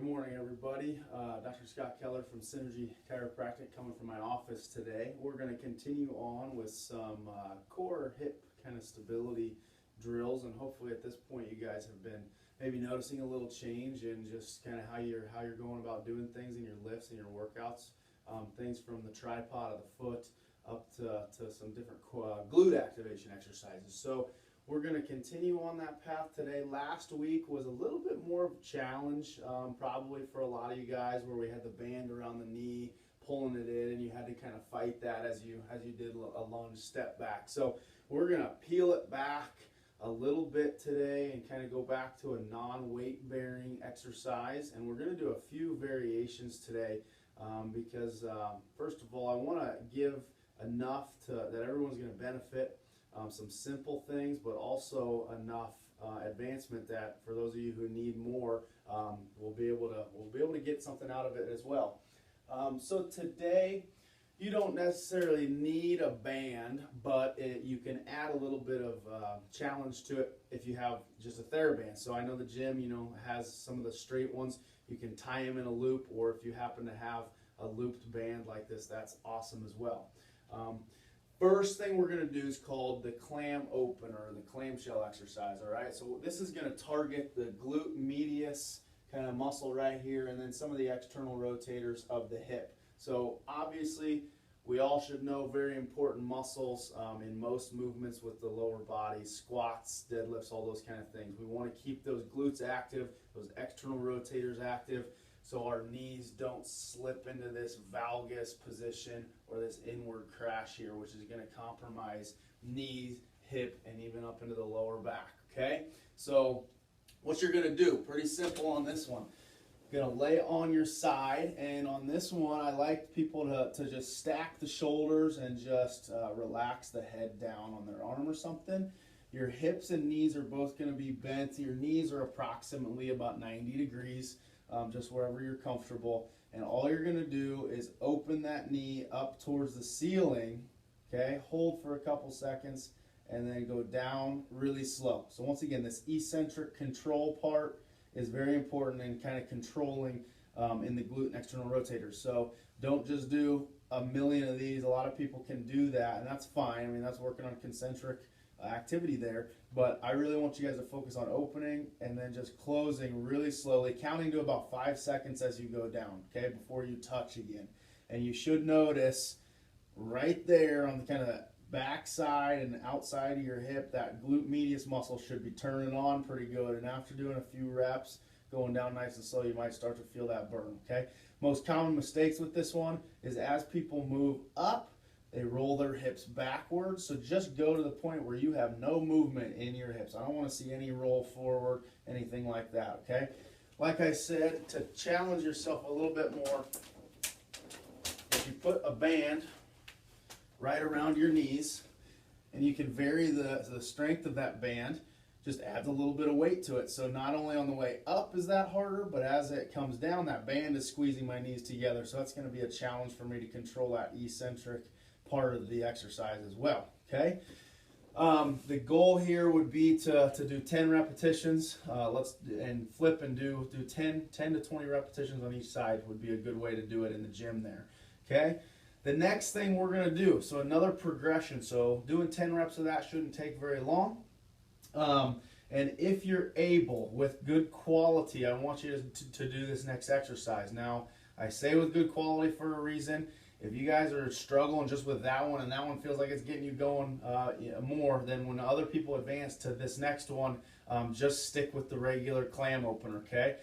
morning, everybody. Dr. Scott Keller from Synergy Chiropractic coming from my office today. We're going to continue on with some core hip kind of stability drills, and hopefully at this point you guys have been maybe noticing a little change in just kind of how you're going about doing things in your lifts and your workouts. Things from the tripod of the foot up to some different glute activation exercises. So we're going to continue on that path today. Last week was a little bit more of a challenge, probably for a lot of you guys, where we had the band around the knee, pulling it in, and you had to kind of fight that as you did a lunge step back. So we're going to peel it back a little bit today and kind of go back to a non-weight bearing exercise. And we're going to do a few variations today because first of all, I want to give enough that everyone's going to benefit. Some simple things, but also enough advancement that for those of you who need more, we'll be able to get something out of it as well. So today, you don't necessarily need a band, but you can add a little bit of challenge to it if you have just a TheraBand. So I know the gym, has some of the straight ones. You can tie them in a loop, or if you happen to have a looped band like this, that's awesome as well. First thing we're going to do is called the Clam Opener, the clamshell exercise, all right? So this is going to target the glute medius kind of muscle right here, and then some of the external rotators of the hip. So obviously, we all should know very important muscles in most movements with the lower body, squats, deadlifts, all those kind of things. We want to keep those glutes active, those external rotators active, so our knees don't slip into this valgus position or this inward crash here, which is going to compromise knees, hip, and even up into the lower back, okay? So what you're going to do, pretty simple on this one. You're going to lay on your side, and on this one, I like people to just stack the shoulders and just relax the head down on their arm or something. Your hips and knees are both going to be bent. Your knees are approximately about 90 degrees. Just wherever you're comfortable, and all you're going to do is open that knee up towards the ceiling, okay? Hold for a couple seconds and then go down really slow. So once again, this eccentric control part is very important in kind of controlling in the glute and external rotators. So don't just do a million of these. A lot of people can do that, and that's fine. I mean, that's working on concentric activity there, but I really want you guys to focus on opening and then just closing really slowly, counting to about 5 seconds as you go down, okay, before you touch again. And you should notice right there on the kind of back side and outside of your hip, that glute medius muscle should be turning on pretty good. And after doing a few reps, going down nice and slow, you might start to feel that burn, okay? Most common mistakes with this one is as people move up, they roll their hips backwards. So just go to the point where you have no movement in your hips. I don't want to see any roll forward, anything like that, okay? Like I said, to challenge yourself a little bit more, if you put a band right around your knees, and you can vary the strength of that band, just adds a little bit of weight to it. So not only on the way up is that harder, but as it comes down, that band is squeezing my knees together. So that's going to be a challenge for me to control that eccentric part of the exercise as well, okay? The goal here would be to do 10 repetitions. And flip and do 10 to 20 repetitions on each side would be a good way to do it in the gym there, okay? The next thing we're going to do, so another progression. So doing 10 reps of that shouldn't take very long. And if you're able, with good quality, I want you to do this next exercise. Now, I say with good quality for a reason. If you guys are struggling just with that one, and that one feels like it's getting you going more, then when other people advance to this next one, just stick with the regular Clam Opener, okay?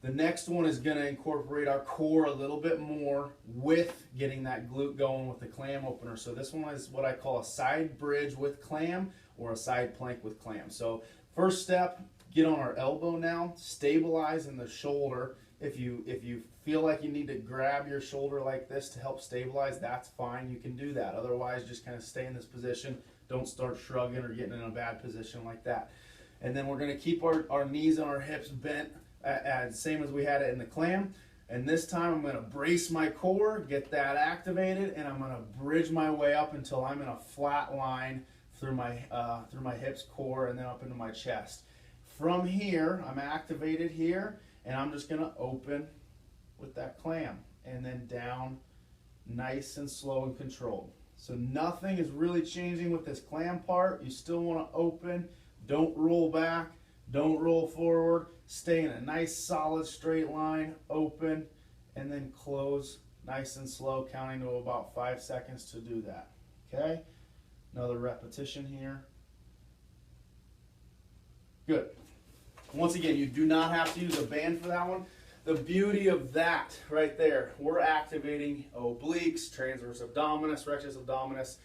The next one is going to incorporate our core a little bit more with getting that glute going with the Clam Opener. So this one is what I call a side bridge with clam or a side plank with clam. So first step, get on our elbow now, stabilize in the shoulder. If you feel like you need to grab your shoulder like this to help stabilize, that's fine. You can do that. Otherwise, just kind of stay in this position. Don't start shrugging or getting in a bad position like that. And then we're going to keep our knees and our hips bent, same as we had it in the clam. And this time I'm going to brace my core, get that activated, and I'm going to bridge my way up until I'm in a flat line through my hips, core, and then up into my chest. From here, I'm activated here, and I'm just gonna open with that clam and then down nice and slow and controlled. So nothing is really changing with this clam part. You still want to open, don't roll back, don't roll forward, stay in a nice solid straight line, open, and then close nice and slow, counting to about 5 seconds to do that. Okay, another repetition here. Good. Once again, you do not have to use a band for that one. The beauty of that right there, we're activating obliques, transverse abdominis, rectus abdominis,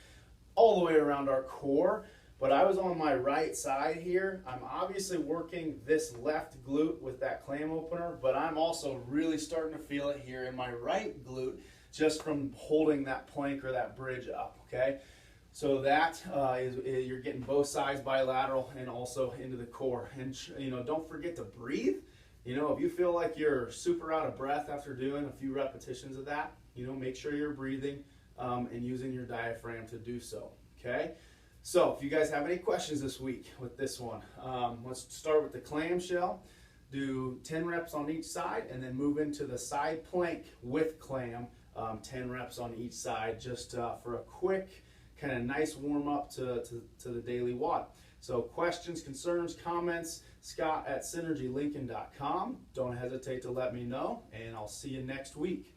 all the way around our core. But I was on my right side here. I'm obviously working this left glute with that clam opener, but I'm also really starting to feel it here in my right glute just from holding that plank or that bridge up, okay? So that is you're getting both sides bilateral and also into the core. And don't forget to breathe. If you feel like you're super out of breath after doing a few repetitions of that, make sure you're breathing and using your diaphragm to do so, okay? So if you guys have any questions this week with this one, let's start with the clamshell. Do 10 reps on each side and then move into the side plank with clam, 10 reps on each side, just for a quick kind of nice warm up to the daily WOD. So questions, concerns, comments, Scott@synergylincoln.com. Don't hesitate to let me know, and I'll see you next week.